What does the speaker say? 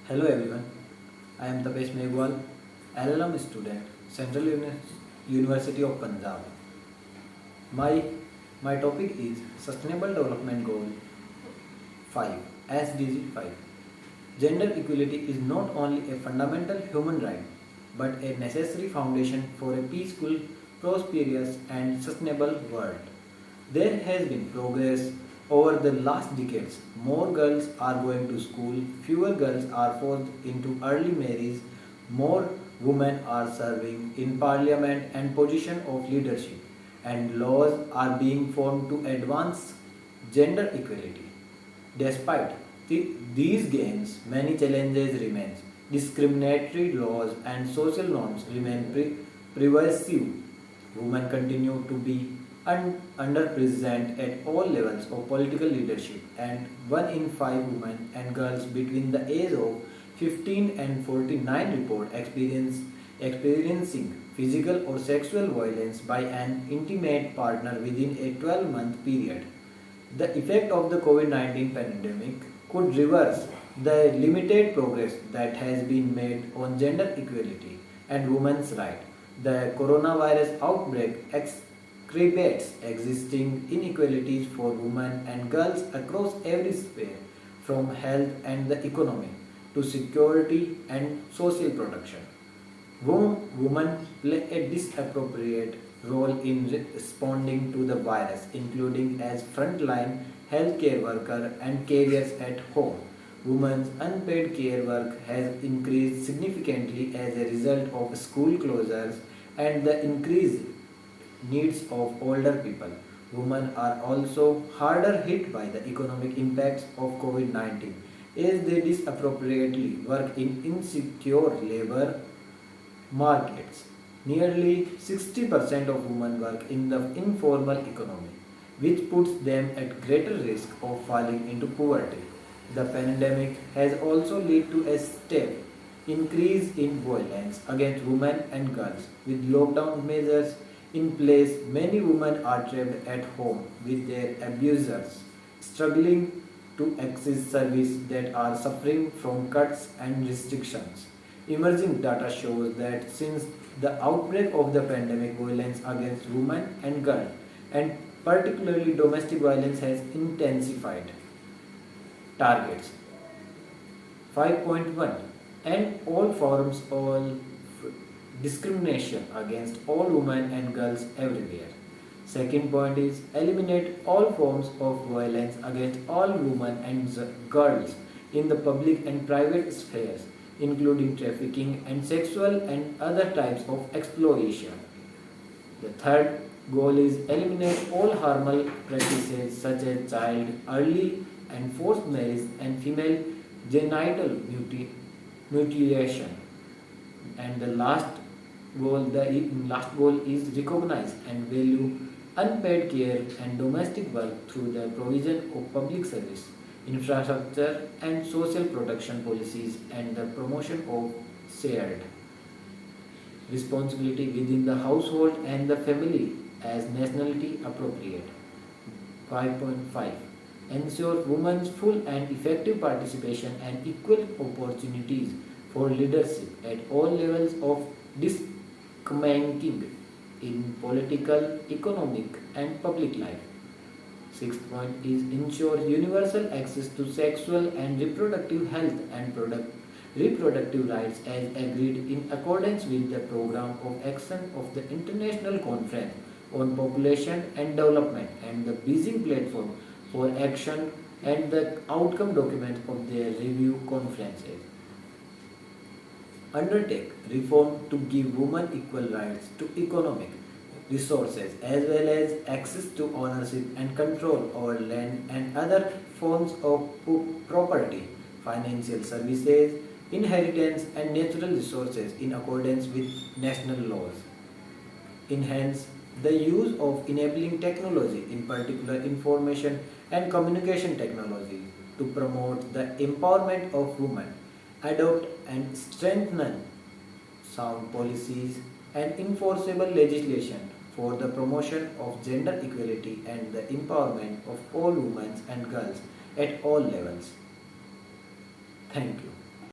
Hello everyone, I am Tapesh Meghwal, LLM student, University of Punjab. My topic is Sustainable Development Goal 5, SDG 5. Gender equality is not only a fundamental human right but a necessary foundation for a peaceful, prosperous and sustainable world. There has been progress over the last decades. More girls are going to school, fewer girls are forced into early marriage, more women are serving in parliament and position of leadership, and laws are being formed to advance gender equality. Despite these gains, many challenges remain. Discriminatory laws and social norms remain pervasive. Women continue to be underrepresented at all levels of political leadership, and 1 in 5 women and girls between the age of 15 and 49 report experiencing physical or sexual violence by an intimate partner within a 12-month period. The effect of the COVID-19 pandemic could reverse the limited progress that has been made on gender equality and women's rights. The coronavirus outbreak exacerbates existing inequalities for women and girls across every sphere, from health and the economy to security and social protection. Women play a disappropriate role in responding to the virus, including as frontline healthcare workers and carriers at home. Women's unpaid care work has increased significantly as a result of school closures and the increased needs of older people. Women are also harder hit by the economic impacts of COVID-19 as they disappropriately work in insecure labor markets. Nearly 60% of women work in the informal economy, which puts them at greater risk of falling into poverty. The pandemic has also led to a step increase in violence against women and girls. With lockdown measures in place, many women are trapped at home with their abusers, struggling to access services that are suffering from cuts and restrictions. Emerging data shows that since the outbreak of the pandemic, violence against women and girls, and particularly domestic violence, has intensified. Targets 5.1 End all forms of discrimination against all women and girls everywhere. Second point is eliminate all forms of violence against all women and girls in the public and private spheres, including trafficking and sexual and other types of exploitation. The third goal is eliminate all harmful practices such as child, early and forced marriage and female genital mutilation. And the last goal is recognize and value unpaid care and domestic work through the provision of public service, infrastructure and social protection policies and the promotion of shared responsibility within the household and the family as nationality appropriate. 5.5 Ensure women's full and effective participation and equal opportunities for leadership at all levels of decision-making in political, economic and public life. Sixth point is ensure universal access to sexual and reproductive health and reproductive rights as agreed in accordance with the program of action of the International Conference on Population and Development and the Beijing Platform for Action and the outcome document of their review conferences. Undertake reform to give women equal rights to economic resources as well as access to ownership and control over land and other forms of property, financial services, inheritance and natural resources in accordance with national laws. Enhance the use of enabling technology, in particular information and communication technology, to promote the empowerment of women. Adopt and strengthen sound policies and enforceable legislation for the promotion of gender equality and the empowerment of all women and girls at all levels. Thank you.